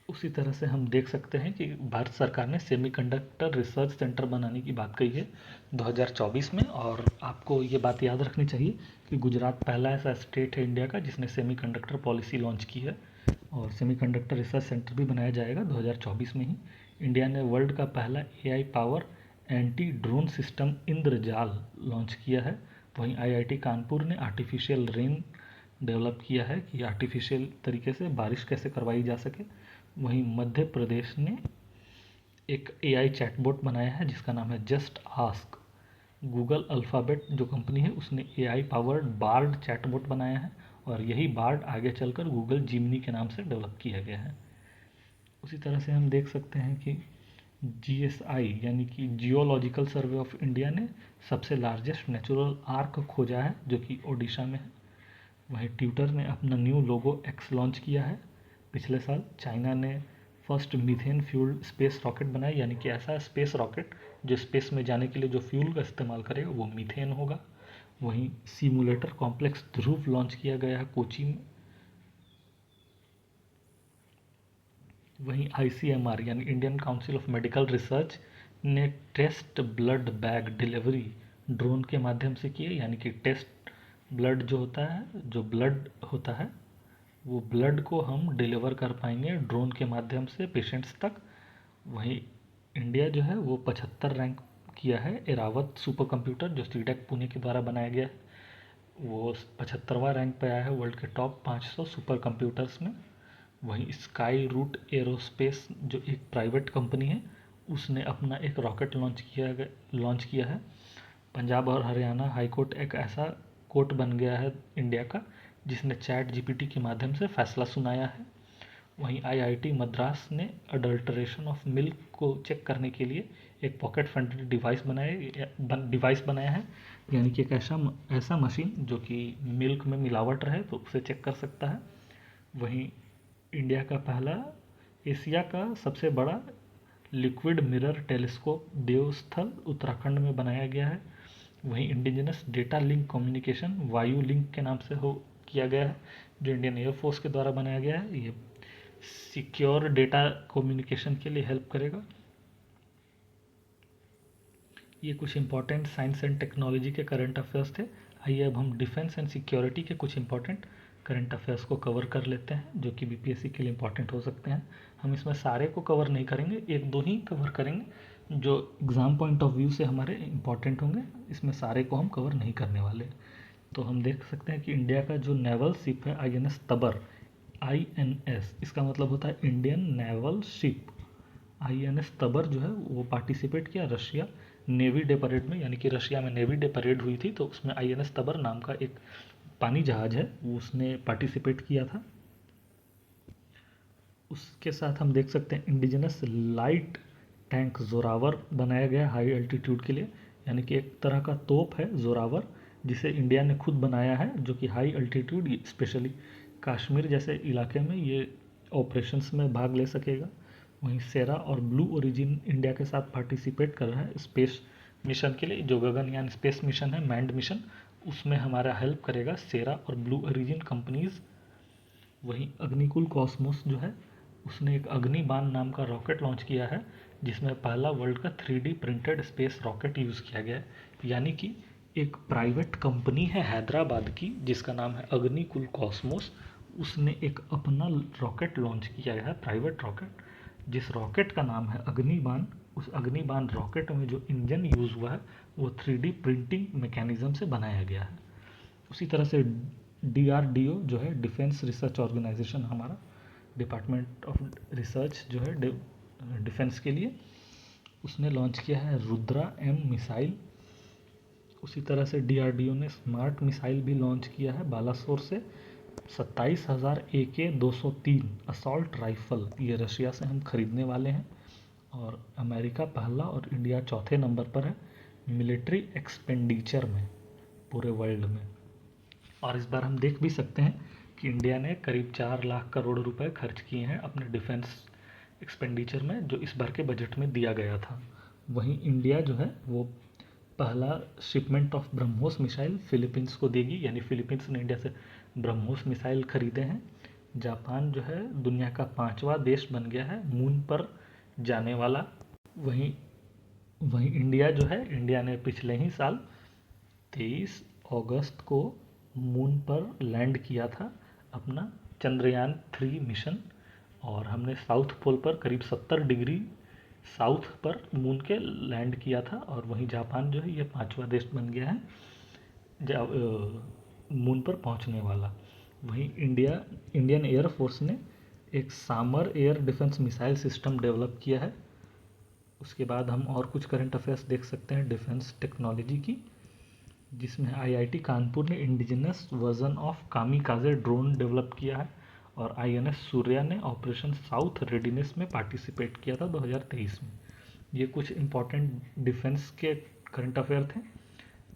उसी तरह से हम देख सकते हैं कि भारत सरकार ने सेमीकंडक्टर रिसर्च सेंटर बनाने की बात कही है 2024 में। और आपको ये बात याद रखनी चाहिए कि गुजरात पहला ऐसा स्टेट है इंडिया का जिसने सेमीकंडक्टर पॉलिसी लॉन्च की है, और सेमीकंडक्टर रिसर्च सेंटर भी बनाया जाएगा 2024 में ही। इंडिया ने वर्ल्ड का पहला AI power anti drone system Indrajaal launch किया है। वहीं आईआईटी कानपुर ने आर्टिफिशियल रेन डेवलप किया है कि आर्टिफिशियल तरीके से बारिश कैसे करवाई जा सके। वहीं मध्य प्रदेश ने एक एआई चैटबॉट बनाया है जिसका नाम है जस्ट आस्क। गूगल अल्फ़ाबेट जो कंपनी है उसने एआई पावर्ड बार्ड चैटबॉट बनाया है, और यही बार्ड आगे चलकर गूगल जिमनी के नाम से डेवलप किया गया है। उसी तरह से हम देख सकते हैं कि जीएसआई यानी कि जियोलॉजिकल सर्वे ऑफ इंडिया ने सबसे लार्जेस्ट नेचुरल आर्क खोजा है जो कि ओडिशा में है। वहीं ट्विटर ने अपना न्यू लोगो एक्स लॉन्च किया है पिछले साल। चाइना ने first methane fuelled space rocket बनाया, यानी कि ऐसा स्पेस रॉकेट जो स्पेस में जाने के लिए जो फ्यूल का इस्तेमाल करेगा वो मीथेन होगा। वहीं सिमुलेटर कॉम्प्लेक्स ध्रुव लॉन्च किया गया है कोची में। वहीं आईसीएमआर यानी Indian Council of Medical Research ने test blood bag delivery drone के माध्यम से की है, यानी कि टेस्ट ब्लड जो होता है, जो ब्लड होता है वो ब्लड को हम डिलीवर कर पाएंगे ड्रोन के माध्यम से पेशेंट्स तक। वहीं इंडिया जो है वो 75 रैंक किया है एरावत सुपर कंप्यूटर जो सीडेक पुणे के द्वारा बनाया गया है, वो 75वां रैंक पे आया है वर्ल्ड के टॉप 500 सुपर कंप्यूटर्स में। वहीं स्काई रूट एरोस्पेस जो एक प्राइवेट कंपनी है उसने अपना एक रॉकेट लॉन्च किया है। पंजाब और हरियाणा हाईकोर्ट एक ऐसा कोर्ट बन गया है इंडिया का जिसने चैट जीपीटी के माध्यम से फैसला सुनाया है। वहीं आईआईटी मद्रास ने अडल्ट्रेशन ऑफ मिल्क को चेक करने के लिए एक पॉकेट फ्रेंडली डिवाइस बनाया है, यानी कि एक ऐसा मशीन जो कि मिल्क में मिलावट रहे तो उसे चेक कर सकता है। वहीं इंडिया का पहला, एशिया का सबसे बड़ा लिक्विड मिरर टेलीस्कोप देवस्थल उत्तराखंड में बनाया गया है। वहीं इंडिजिनस डेटा लिंक कम्युनिकेशन वायु लिंक के नाम से हो किया गया है, जो इंडियन एयरफोर्स के द्वारा बनाया गया है। ये सिक्योर डेटा कम्युनिकेशन के लिए हेल्प करेगा। ये कुछ इंपॉर्टेंट साइंस एंड टेक्नोलॉजी के करंट अफेयर्स थे। आइए अब हम डिफेंस एंड सिक्योरिटी के कुछ इंपॉर्टेंट करंट अफेयर्स को कवर कर लेते हैं, जो कि बीपीएससी के लिए इंपॉर्टेंट हो सकते हैं। हम इसमें सारे को कवर नहीं करेंगे, एक दो ही कवर करेंगे जो एग्ज़ाम पॉइंट ऑफ व्यू से हमारे इंपॉर्टेंट होंगे। इसमें सारे को हम कवर नहीं करने वाले। तो हम देख सकते हैं कि इंडिया का जो नेवल शिप है आईएनएस तबर, आईएनएस इसका मतलब होता है इंडियन नेवल शिप। आईएनएस तबर जो है वो पार्टिसिपेट किया रशिया नेवी डे परेड में, यानी कि रशिया में नेवी डे परेड हुई थी तो उसमें आईएनएस तबर नाम का एक पानी जहाज है वो उसने पार्टिसिपेट किया था। उसके साथ हम देख सकते हैं इंडिजिनस लाइट टैंक जोरावर बनाया गया हाई एल्टीट्यूड के लिए, यानी कि एक तरह का तोप है जोरावर जिसे इंडिया ने खुद बनाया है, जो कि हाई एल्टीट्यूड स्पेशली कश्मीर जैसे इलाके में ये ऑपरेशंस में भाग ले सकेगा। वहीं सेरा और ब्लू ओरिजिन इंडिया के साथ पार्टिसिपेट कर रहा है स्पेस मिशन के लिए, जो गगनयान स्पेस मिशन है मैंड मिशन, उसमें हमारा हेल्प करेगा सेरा और ब्लू ओरिजिन कंपनीज। वहीं अग्निकुल कॉस्मोस जो है उसने एक अग्निबाण नाम का रॉकेट लॉन्च किया है, जिसमें पहला वर्ल्ड का 3D printed space rocket use किया गया है। यानी कि एक प्राइवेट कंपनी है हैदराबाद की जिसका नाम है अग्निकुल कॉस्मोस, उसने एक अपना रॉकेट लॉन्च किया है, प्राइवेट रॉकेट, जिस रॉकेट का नाम है अग्निबाण। उस अग्निबाण रॉकेट में जो इंजन यूज़ हुआ है वो 3D प्रिंटिंग मैकेनिज्म से बनाया गया है। उसी तरह से डीआरडीओ जो है डिफेंस रिसर्च ऑर्गेनाइजेशन, हमारा डिपार्टमेंट ऑफ रिसर्च जो है डिफेंस के लिए, उसने लॉन्च किया है रुद्रा एम मिसाइल। उसी तरह से डीआरडीओ ने स्मार्ट मिसाइल भी लॉन्च किया है बालासोर से। 27,000 AK-203 असॉल्ट राइफल ये रशिया से हम खरीदने वाले हैं। और अमेरिका पहला और इंडिया चौथे नंबर पर है मिलिट्री एक्सपेंडिचर में पूरे वर्ल्ड में। और इस बार हम देख भी सकते हैं कि इंडिया ने करीब 4 लाख करोड़ रुपए खर्च किए हैं अपने डिफेंस एक्सपेंडिचर में, जो इस बार के बजट में दिया गया था। वहीं इंडिया जो है वो पहला shipment of BrahMos missile Philippines को देगी, यानी फिलीपींस ने इंडिया से ब्रह्मोस मिसाइल खरीदे हैं। जापान जो है दुनिया का 5वां देश बन गया है मून पर जाने वाला। वहीं वहीं इंडिया जो है, इंडिया ने पिछले ही साल 23 अगस्त को मून पर लैंड किया था अपना चंद्रयान-3 मिशन, और हमने साउथ पोल पर करीब 70 डिग्री साउथ पर मून के लैंड किया था। और वहीं जापान जो है ये 5वां देश बन गया है मून पर पहुंचने वाला। वहीं इंडियन एयरफोर्स ने एक Samar air defence missile system develop किया है। उसके बाद हम और कुछ करंट अफेयर्स देख सकते हैं डिफेंस टेक्नोलॉजी की, जिसमें आईआईटी कानपुर ने indigenous version of kamikaze drone develop किया है। और आईएनएस सूर्या ने ऑपरेशन साउथ रेडिनेस में पार्टिसिपेट किया था 2023 में। ये कुछ इंपॉर्टेंट डिफेंस के करंट अफेयर थे।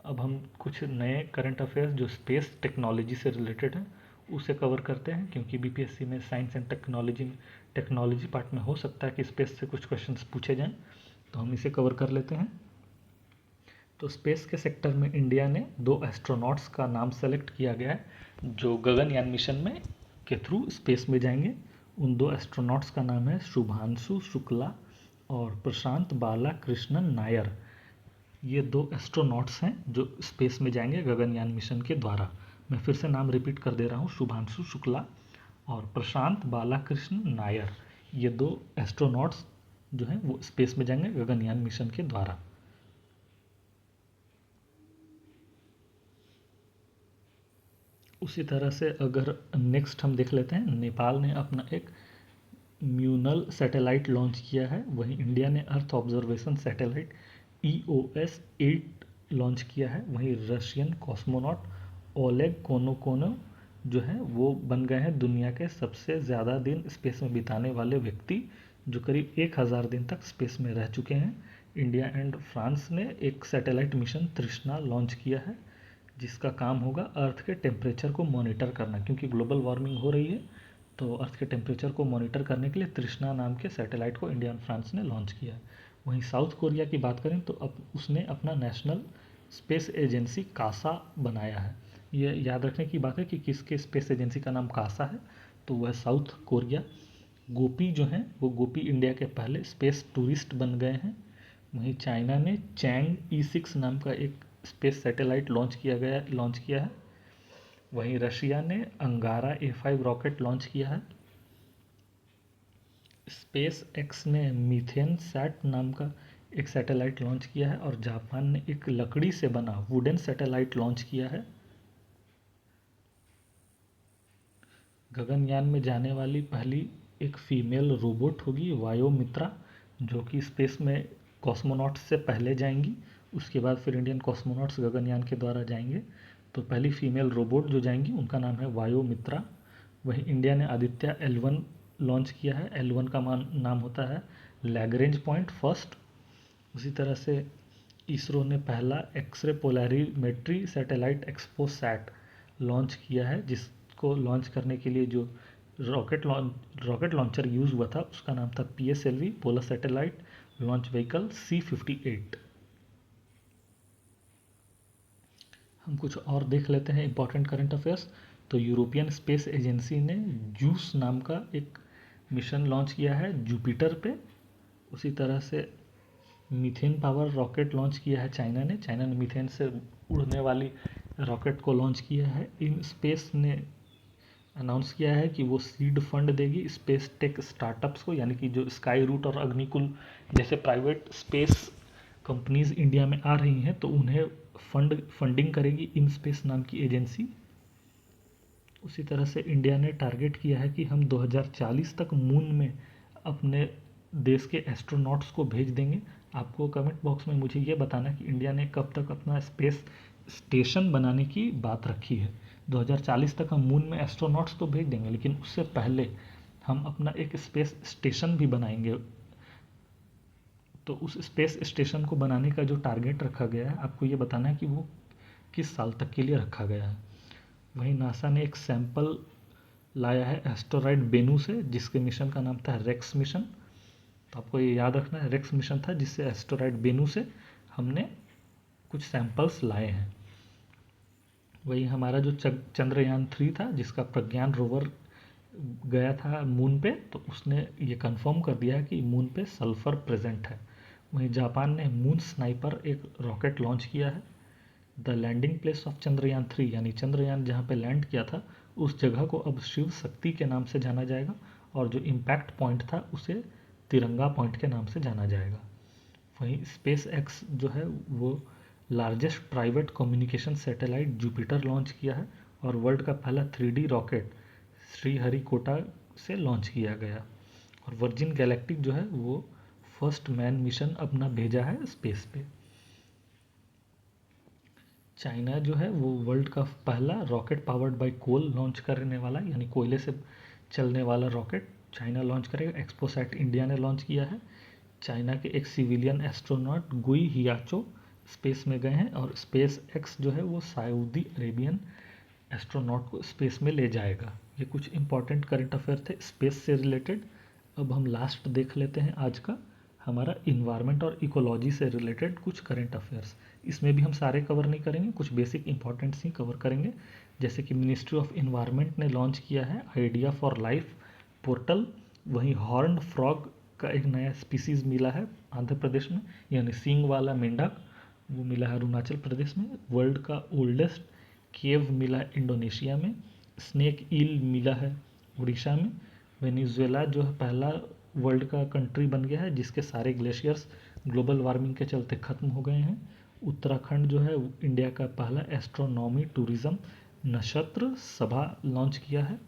अब हम कुछ नए करंट अफेयर्स जो स्पेस टेक्नोलॉजी से रिलेटेड हैं उसे कवर करते हैं, क्योंकि बीपीएससी में साइंस एंड टेक्नोलॉजी पार्ट में हो सकता है कि स्पेस से कुछ क्वेश्चंस पूछे जाएं, तो हम इसे कवर कर लेते हैं। तो स्पेस के सेक्टर में इंडिया ने 2 एस्ट्रोनॉट्स का नाम सेलेक्ट किया गया है जो गगनयान मिशन में के थ्रू स्पेस में जाएंगे। उन 2 एस्ट्रोनॉट्स का नाम है शुभांशु शुक्ला और प्रशांत बालाकृष्णन नायर। ये 2 एस्ट्रोनॉट्स हैं जो स्पेस में जाएंगे गगनयान मिशन के द्वारा। मैं फिर से नाम रिपीट कर दे रहा हूँ, शुभांशु शुक्ला और प्रशांत बालाकृष्ण नायर। ये 2 एस्ट्रोनॉट्स जो हैं वो स्पेस में जाएंगे गगनयान मिशन के द्वारा। उसी तरह से अगर नेक्स्ट हम देख लेते हैं, नेपाल ने अपना एक म्यूनल सैटेलाइट लॉन्च किया है। वहीं इंडिया ने earth observation satellite EOS-8 launch किया है। वहीं रशियन कॉस्मोनॉट ओलेग कोनोकोनोव जो है वो बन गए हैं दुनिया के सबसे ज़्यादा दिन स्पेस में बिताने वाले व्यक्ति, जो करीब 1000 दिन तक स्पेस में रह चुके हैं। इंडिया एंड फ्रांस ने एक सैटेलाइट मिशन तृष्णा लॉन्च किया है, जिसका काम होगा अर्थ के टेम्परेचर को मॉनिटर करना, क्योंकि ग्लोबल वार्मिंग हो रही है। तो अर्थ के टेम्परेचर को मॉनिटर करने के लिए तृष्णा नाम के सैटेलाइट को इंडिया एंड फ्रांस ने लॉन्च किया है। वहीं साउथ कोरिया की बात करें तो अब उसने अपना नेशनल स्पेस एजेंसी कासा बनाया है। ये याद रखने की बात है कि किसके स्पेस एजेंसी का नाम कासा है, तो वह साउथ कोरिया। गोपी जो हैं वो गोपी इंडिया के पहले स्पेस टूरिस्ट बन गए हैं। वहीं चाइना ने चैंग E6 नाम का एक स्पेस सैटेलाइट लॉन्च किया है। वहीं रशिया ने अंगारा A5 रॉकेट लॉन्च किया है। स्पेस एक्स ने मीथेन सैट नाम का एक सैटेलाइट लॉन्च किया है और जापान ने एक लकड़ी से बना वुडन सैटेलाइट लॉन्च किया है। गगनयान में जाने वाली पहली एक फीमेल रोबोट होगी वायोमित्रा, जो कि स्पेस में कॉस्मोनॉट्स से पहले जाएंगी। उसके बाद फिर इंडियन कॉस्मोनॉट्स गगनयान के द्वारा जाएंगे। तो पहली फीमेल रोबोट जो जाएंगी उनका नाम है वायोमित्रा। वहीं इंडिया ने आदित्य L1 लॉन्च किया है। L1 का नाम होता है लैग्रेंज पॉइंट फर्स्ट। उसी तरह से इसरो ने पहला एक्सरे पोलैरिमेट्री सैटेलाइट एक्सपोसैट लॉन्च किया है, जिसको लॉन्च करने के लिए जो रॉकेट लॉन्चर यूज़ हुआ था उसका नाम था PSLV polar satellite launch vehicle C58। हम कुछ और देख लेते हैं इंपॉर्टेंट करंट अफेयर्स। तो यूरोपियन स्पेस एजेंसी ने जूस नाम का एक मिशन लॉन्च किया है जुपिटर पे। उसी तरह से मीथेन पावर रॉकेट लॉन्च किया है चाइना ने मीथेन से उड़ने वाली रॉकेट को लॉन्च किया है। इन स्पेस ने अनाउंस किया है कि वो सीड फंड देगी स्पेस टेक स्टार्टअप्स को, यानी कि जो स्काई रूट और अग्निकुल जैसे प्राइवेट स्पेस कंपनीज इंडिया में आ रही हैं तो उन्हें फंडिंग करेगी इन स्पेस नाम की एजेंसी। उसी तरह से इंडिया ने टारगेट किया है कि हम 2040 तक मून में अपने देश के एस्ट्रोनॉट्स को भेज देंगे। आपको कमेंट बॉक्स में मुझे ये बताना कि इंडिया ने कब तक अपना स्पेस स्टेशन बनाने की बात रखी है। 2040 तक हम मून में एस्ट्रोनॉट्स तो भेज देंगे, लेकिन उससे पहले हम अपना एक स्पेस स्टेशन भी बनाएंगे। तो उस स्पेस स्टेशन को बनाने का जो टारगेट रखा गया है, आपको ये बताना है कि वो किस साल तक के लिए रखा गया है। वहीं नासा ने एक सैंपल लाया है एस्टेरॉयड बेनू से, जिसके मिशन का नाम था रेक्स मिशन। तो आपको ये याद रखना है, रेक्स मिशन था जिससे एस्टेरॉयड बेनू से हमने कुछ सैंपल्स लाए हैं। वही हमारा जो चंद्रयान 3 था, जिसका प्रज्ञान रोवर गया था मून पे, तो उसने ये कंफर्म कर दिया है कि मून पे सल्फर प्रेजेंट है। वहीं जापान ने मून स्नाइपर एक रॉकेट लॉन्च किया है। The landing place of Chandrayaan 3 यानी चंद्रयान जहाँ पे लैंड किया था उस जगह को अब शिव शक्ति के नाम से जाना जाएगा, और जो इम्पैक्ट पॉइंट था उसे तिरंगा पॉइंट के नाम से जाना जाएगा। वहीं स्पेस एक्स जो है वो largest private communication satellite Jupiter launch किया है, और वर्ल्ड का पहला 3D रॉकेट श्रीहरिकोटा से लॉन्च किया गया। और वर्जिन गैलेक्टिक जो है वो फर्स्ट मैन मिशन अपना भेजा है स्पेस पे। चाइना जो है वो वर्ल्ड का पहला rocket powered by coal launch करने वाला, यानी कोयले से चलने वाला रॉकेट चाइना लॉन्च करेगा। एक्सपोसैट इंडिया ने लॉन्च किया है। चाइना के एक सिविलियन एस्ट्रोनॉट गुई हियाचो स्पेस में गए हैं, और स्पेस एक्स जो है वो सऊदी अरेबियन एस्ट्रोनॉट को स्पेस में ले जाएगा। ये कुछ इंपॉर्टेंट करंट अफेयर थे स्पेस से रिलेटेड। अब हम लास्ट देख लेते हैं आज का हमारा इन्वायरमेंट और इकोलॉजी से रिलेटेड कुछ करंट अफेयर्स। इसमें भी हम सारे कवर नहीं करेंगे, कुछ बेसिक इंपॉर्टेंट्स ही कवर करेंगे। जैसे कि मिनिस्ट्री ऑफ इन्वायरमेंट ने लॉन्च किया है आइडिया फॉर लाइफ पोर्टल। वहीं हॉर्न फ्रॉग का एक नया स्पीसीज़ मिला है आंध्र प्रदेश में, यानी सींग वाला मेंढक, वो मिला है अरुणाचल प्रदेश में। वर्ल्ड का ओल्डेस्ट केव मिला है इंडोनेशिया में। स्नेक ईल मिला है उड़ीसा में। वेनेजुएला जो है पहला वर्ल्ड का कंट्री बन गया है जिसके सारे ग्लेशियर्स ग्लोबल वार्मिंग के चलते ख़त्म हो गए हैं। उत्तराखंड जो है इंडिया का पहला एस्ट्रोनॉमी टूरिज़्म नक्षत्र सभा लॉन्च किया है।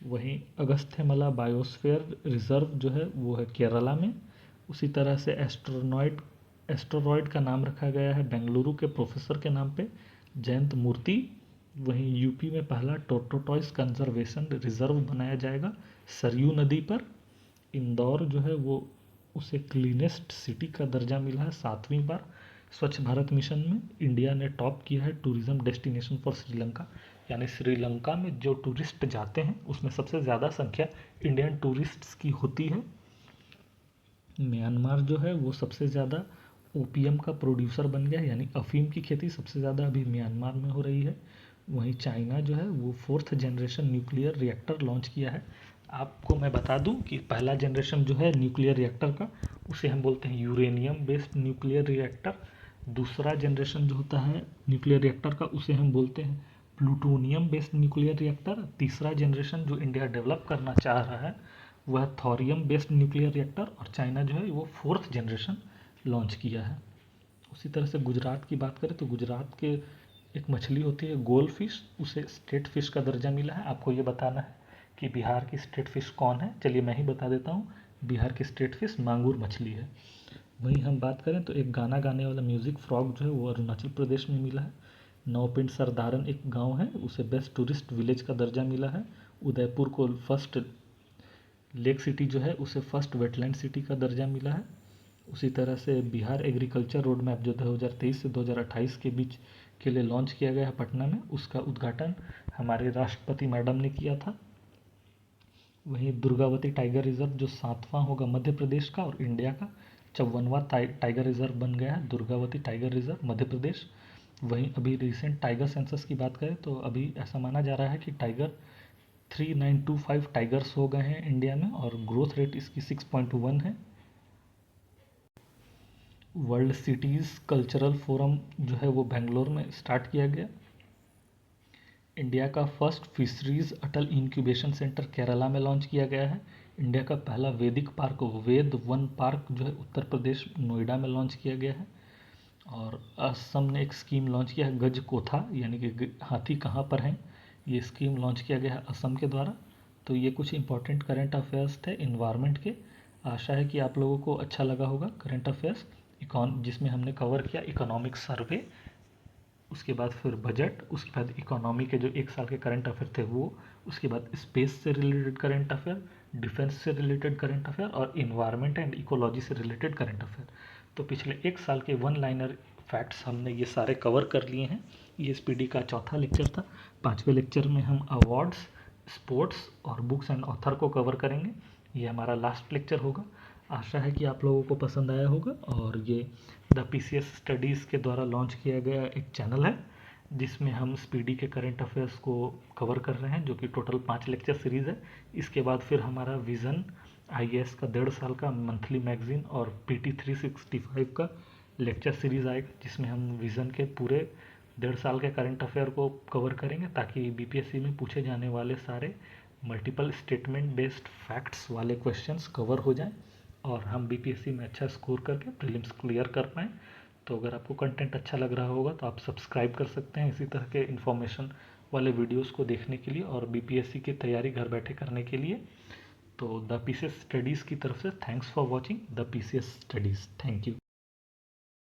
वहीं अगस्थ्यमला बायोस्फीयर रिजर्व जो है वो है केरला में। उसी तरह से एस्ट्रॉयड का नाम रखा गया है बेंगलुरु के प्रोफेसर के नाम पे, जयंत मूर्ति। वहीं यूपी में पहला टोर्टोटॉइस कंजर्वेशन रिजर्व बनाया जाएगा सरयू नदी पर। इंदौर जो है वो उसे क्लीनेस्ट सिटी का दर्जा मिला है 7वीं बार। स्वच्छ भारत मिशन में इंडिया ने टॉप किया है टूरिज्म डेस्टिनेशन फॉर श्रीलंका, यानी श्रीलंका में जो टूरिस्ट जाते हैं उसमें सबसे ज़्यादा संख्या इंडियन टूरिस्ट्स की होती है। म्यांमार जो है वो सबसे ज़्यादा ओपीएम का प्रोड्यूसर बन गया है, यानी अफीम की खेती सबसे ज़्यादा अभी म्यांमार में हो रही है। वहीं चाइना जो है वो 4th generation nuclear reactor launch किया है। आपको मैं बता दूं कि पहला जनरेशन जो है न्यूक्लियर रिएक्टर का उसे हम बोलते हैं यूरेनियम बेस्ड न्यूक्लियर रिएक्टर। दूसरा जनरेशन जो होता है न्यूक्लियर रिएक्टर का उसे हम बोलते हैं प्लूटोनियम बेस्ड न्यूक्लियर रिएक्टर। तीसरा जनरेशन जो इंडिया डेवलप करना चाह रहा है वह थोरियम बेस्ड न्यूक्लियर रिएक्टर, और चाइना जो है वो 4th जनरेशन लॉन्च किया है। उसी तरह से गुजरात की बात करें तो गुजरात के एक मछली होती है गोल्ड फिश, उसे स्टेट फिश का दर्जा मिला है। आपको ये बताना है कि बिहार की स्टेट फिश कौन है। चलिए मैं ही बता देता हूँ, बिहार की स्टेट फिश मांगुर मछली है। वहीं हम बात करें तो एक गाना गाने वाला म्यूजिक फ्रॉग जो है वो अरुणाचल प्रदेश में मिला है। नौपिंड सरदारन एक गांव है, उसे बेस्ट टूरिस्ट विलेज का दर्जा मिला है। उदयपुर को फर्स्ट लेक सिटी जो है उसे फर्स्ट वेटलैंड सिटी का दर्जा मिला है। उसी तरह से बिहार एग्रीकल्चर रोड मैप जो 2023 से 2028 के बीच के लिए लॉन्च किया गया है पटना में, उसका उद्घाटन हमारे राष्ट्रपति मैडम ने किया था। वहीं दुर्गावती टाइगर रिजर्व जो 7वां होगा मध्य प्रदेश का और इंडिया का 54वां टाइगर रिजर्व बन गया है, दुर्गावती टाइगर रिजर्व मध्य प्रदेश। वहीं अभी रिसेंट टाइगर सेंसस की बात करें तो अभी ऐसा माना जा रहा है कि टाइगर 3925 टाइगर्स हो गए हैं इंडिया में, और ग्रोथ रेट इसकी 6.1 है। वर्ल्ड सिटीज़ कल्चरल फोरम जो है वो बेंगलोर में स्टार्ट किया गया। इंडिया का फर्स्ट फिशरीज अटल इंक्यूबेशन सेंटर केरला में लॉन्च किया गया है। इंडिया का पहला वैदिक पार्क वेद वन पार्क जो है उत्तर प्रदेश नोएडा में लॉन्च किया गया है। और असम ने एक स्कीम लॉन्च किया है गज कोथा, यानी कि हाथी कहाँ पर हैं, ये स्कीम लॉन्च किया गया है असम के द्वारा। तो ये कुछ इंपॉर्टेंट करंट अफेयर्स थे इन्वायरमेंट के। आशा है कि आप लोगों को अच्छा लगा होगा करंट अफेयर्स जिसमें हमने कवर किया इकोनॉमिक सर्वे, उसके बाद फिर बजट, उसके बाद इकोनॉमी के जो एक साल के करंट अफेयर थे वो, उसके बाद स्पेस से रिलेटेड करंट अफेयर, डिफेंस से रिलेटेड करंट अफेयर और इन्वायरमेंट एंड इकोलॉजी से रिलेटेड करंट अफेयर। तो पिछले एक साल के वन लाइनर फैक्ट्स हमने ये सारे कवर कर लिए हैं। ये एसपीडी का चौथा लेक्चर था। 5वें लेक्चर में हम अवार्ड्स, स्पोर्ट्स और बुक्स एंड ऑथर को कवर करेंगे। ये हमारा लास्ट लेक्चर होगा। आशा है कि आप लोगों को पसंद आया होगा। और ये द पीसीएस स्टडीज़ के द्वारा लॉन्च किया गया एक चैनल है जिसमें हम स्पीडी के करंट अफेयर्स को कवर कर रहे हैं, जो कि टोटल 5 लेक्चर सीरीज़ है। इसके बाद फिर हमारा विज़न आईएएस का 1.5 साल का मंथली मैगजीन और पीटी 365 का लेक्चर सीरीज़ आएगा, जिसमें हम विज़न के पूरे 1.5 साल के करंट अफेयर को कवर करेंगे, ताकि बीपीएससी में पूछे जाने वाले सारे मल्टीपल स्टेटमेंट बेस्ड फैक्ट्स वाले क्वेश्चंस कवर हो जाएं और हम बीपीएससी में अच्छा स्कोर करके प्रीलिम्स क्लियर कर पाएँ। तो अगर आपको कंटेंट अच्छा लग रहा होगा तो आप सब्सक्राइब कर सकते हैं इसी तरह के इन्फॉर्मेशन वाले वीडियोस को देखने के लिए और बीपीएससी की तैयारी घर बैठे करने के लिए। तो द पीसीएस स्टडीज़ की तरफ से thanks for watching the PCS studies. Thank you.